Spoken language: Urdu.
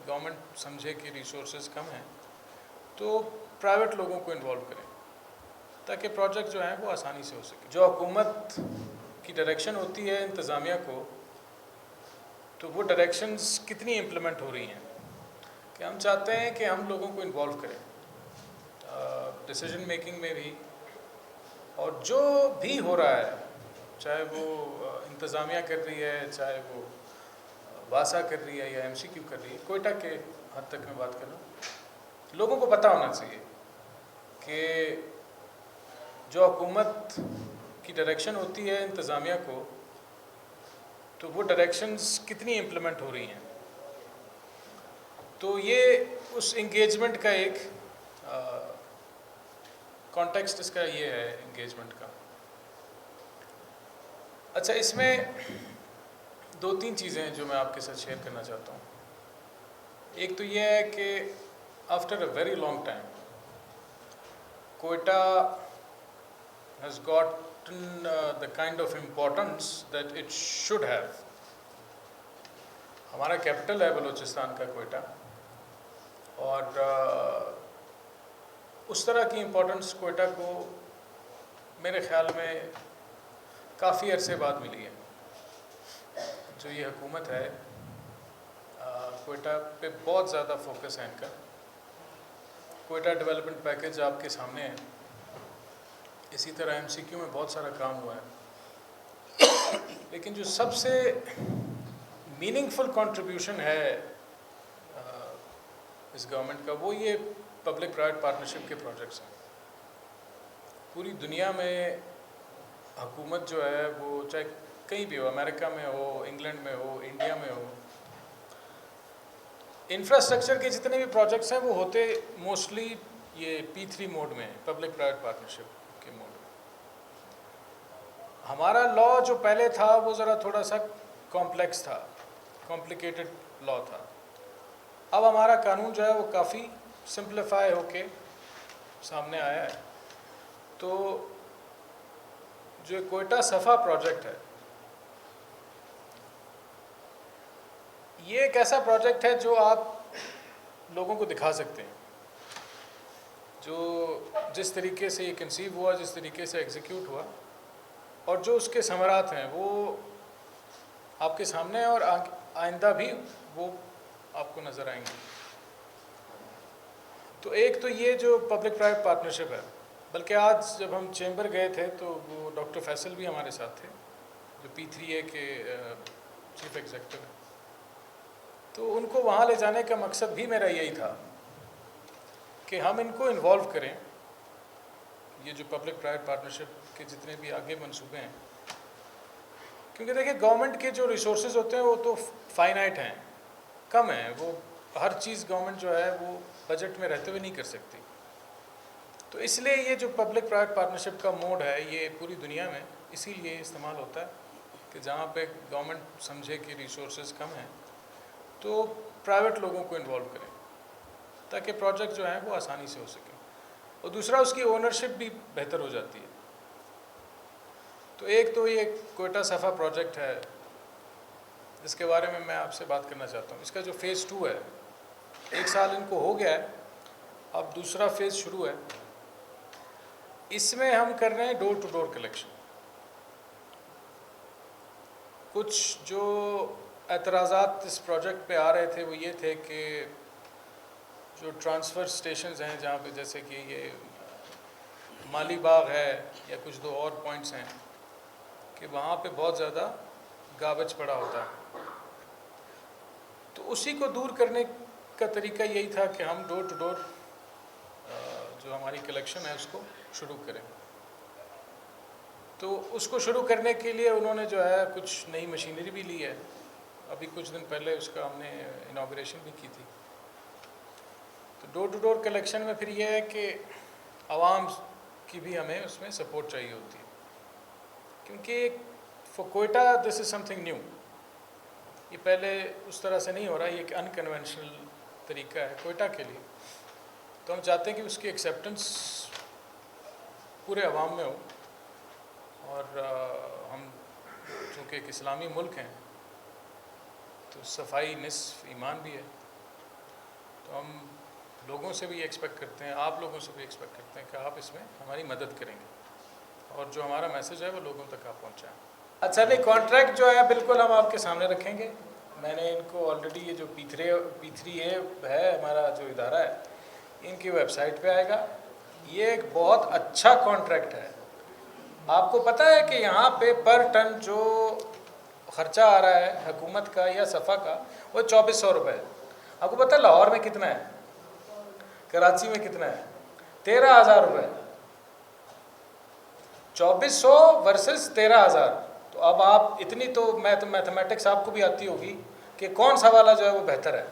گورنمنٹ سمجھے کہ ریسورسز کم ہیں تو پرائیویٹ لوگوں کو انوالو کریں تاکہ پروجیکٹ جو ہیں وہ آسانی سے ہو سکے. جو حکومت کی ڈائریکشن ہوتی ہے انتظامیہ کو, تو وہ ڈائریکشنز کتنی امپلیمنٹ ہو رہی ہیں, کہ ہم چاہتے ہیں کہ ہم لوگوں کو انوالو کریں ڈیسیجن میکنگ میں بھی, اور جو بھی ہو رہا ہے چاہے وہ انتظامیہ کر رہی ہے, چاہے وہ واسا کر رہی ہے یا ایم سی کیو کر رہی ہے, کوئٹہ کے حد تک میں بات کر رہا ہوں, لوگوں کو پتہ ہونا چاہیے کہ جو حکومت کی ڈائریکشن ہوتی ہے انتظامیہ کو, تو وہ ڈائریکشنز کتنی امپلیمنٹ ہو رہی ہیں. تو یہ اس انگیجمنٹ کا ایک کانٹیکسٹ اس کا یہ ہے انگیجمنٹ کا. اچھا, اس میں دو تین چیزیں ہیں جو میں آپ کے ساتھ شیئر کرنا چاہتا ہوں. ایک تو یہ ہے کہ after a very long time Quetta has gotten the kind of importance that it should have. ہمارا کیپٹل ہے بلوچستان کا کوئٹہ, اور اس طرح کی امپورٹنس کوئٹہ کو میرے خیال میں کافی عرصے بعد ملی ہے. جو یہ حکومت ہے کوئٹہ پہ بہت زیادہ فوکس ہے ان کا. کوئٹہ ڈیولپمنٹ پیکج آپ کے سامنے ہے, اسی طرح ایم سی کیو میں بہت سارا کام ہوا ہے, لیکن جو سب سے میننگ فل کنٹریبیوشن ہے اس گورنمنٹ کا وہ یہ پبلک پرائیویٹ پارٹنرشپ کے پروجیکٹس ہیں. پوری دنیا میں حکومت جو ہے وہ چاہے کہیں بھی ہو, امریکہ میں ہو, انگلینڈ میں ہو, انڈیا میں ہو, انفراسٹرکچر کے جتنے بھی پروجیکٹس ہیں وہ ہوتے موسٹلی یہ P3 موڈ میں, پبلک پرائیویٹ پارٹنرشپ کے موڈ میں. ہمارا لا جو پہلے تھا وہ ذرا تھوڑا سا کمپلیکس تھا, کمپلیکیٹڈ لا تھا. اب ہمارا قانون جو ہے وہ کافی سمپلیفائی ہو کے سامنے آیا ہے. تو جو کوئٹہ صفا پروجیکٹ ہے یہ ایک ایسا پروجیکٹ ہے جو آپ لوگوں کو دکھا سکتے ہیں, جو جس طریقے سے یہ کنسیو ہوا, جس طریقے سے ایگزیکیوٹ ہوا, اور جو اس کے ثمرات ہیں وہ آپ کے سامنے ہیں, اور آئندہ بھی وہ آپ کو نظر آئیں گے. تو ایک تو یہ جو پبلک پرائیویٹ پارٹنرشپ ہے, بلکہ آج جب ہم چیمبر گئے تھے تو وہ ڈاکٹر فیصل بھی ہمارے ساتھ تھے جو P3A کے چیف ایگزیکٹو ہیں. تو ان کو وہاں لے جانے کا مقصد بھی میرا یہی تھا کہ ہم ان کو انوالو کریں. یہ جو پبلک پرائیویٹ پارٹنرشپ کے جتنے بھی آگے منصوبے ہیں, کیونکہ دیکھیں گورنمنٹ کے جو ریسورسز ہوتے ہیں وہ تو فائنائٹ ہیں, کم ہیں, وہ ہر چیز گورنمنٹ جو ہے وہ بجٹ میں رہتے ہوئے نہیں کر سکتی. تو اس لیے یہ جو پبلک پرائیویٹ پارٹنرشپ کا موڈ ہے یہ پوری دنیا میں اسی لیے استعمال ہوتا ہے کہ جہاں پہ گورنمنٹ سمجھے کہ ریسورسز کم ہیں تو پرائیویٹ لوگوں کو انوالو کریں تاکہ پروجیکٹ جو ہیں وہ آسانی سے ہو سکیں, اور دوسرا اس کی اونرشپ بھی بہتر ہو جاتی ہے. تو ایک تو یہ کوئٹہ صفا پروجیکٹ ہے جس کے بارے میں آپ سے بات کرنا چاہتا ہوں. اس کا جو فیز 2 ہے, 1 سال ان کو ہو گیا ہے, اب دوسرا فیز شروع ہے. اس میں ہم کر رہے ہیں ڈور ٹو ڈور کلیکشن. کچھ جو اعتراضات اس پروجیکٹ پہ آ رہے تھے وہ یہ تھے کہ جو ٹرانسفر سٹیشنز ہیں جہاں پہ جیسے کہ یہ مالی باغ ہے یا کچھ دو اور پوائنٹس ہیں کہ وہاں پہ بہت زیادہ گاربیج پڑا ہوتا ہے. تو اسی کو دور کرنے کا طریقہ یہی تھا کہ ہم ڈور ٹو ڈور جو ہماری کلیکشن ہے اس کو شروع کریں. تو اس کو شروع کرنے کے لیے انہوں نے جو ہے کچھ نئی مشینری بھی لی ہے. ابھی کچھ دن پہلے اس کا ہم نے انوگریشن بھی کی تھی. تو ڈور ٹو ڈور کلیکشن میں پھر یہ ہے کہ عوام کی بھی ہمیں اس میں سپورٹ چاہیے ہوتی ہے, کیونکہ for Quetta this is some thing new. یہ پہلے اس طرح سے نہیں ہو رہا, یہ ایک انکنونشنل طریقہ ہے کوئٹہ کے لیے. تو ہم چاہتے ہیں کہ اس کی ایکسیپٹنس پورے عوام میں ہو, اور ہم چونکہ ایک اسلامی ملک ہیں تو صفائی نصف ایمان بھی ہے. لوگوں سے بھی ایکسپیکٹ کرتے ہیں, آپ لوگوں سے بھی ایکسپیکٹ کرتے ہیں کہ آپ اس میں ہماری مدد کریں گے اور جو ہمارا میسج ہے وہ لوگوں تک آپ پہنچائیں. اچھا نہیں, کانٹریکٹ جو ہے بالکل ہم آپ کے سامنے رکھیں گے. میں نے ان کو آلریڈی یہ جو P3A ہے ہمارا جو ادارہ ہے, ان کی ویب سائٹ پہ آئے گا. یہ ایک بہت اچھا کانٹریکٹ ہے. آپ کو پتہ ہے کہ یہاں پہ پر ٹن جو خرچہ آ رہا ہے حکومت کا یا صفا کا وہ 2400 روپے ہے. آپ کو پتہ ہے لاہور میں کتنا ہے, کراچی میں کتنا ہے؟ 13,000 روپے. 2400 ورسز 13,000. تو اب آپ اتنی تو میتھمیٹکس آپ کو بھی آتی ہوگی کہ کون سا والا جو ہے وہ بہتر ہے.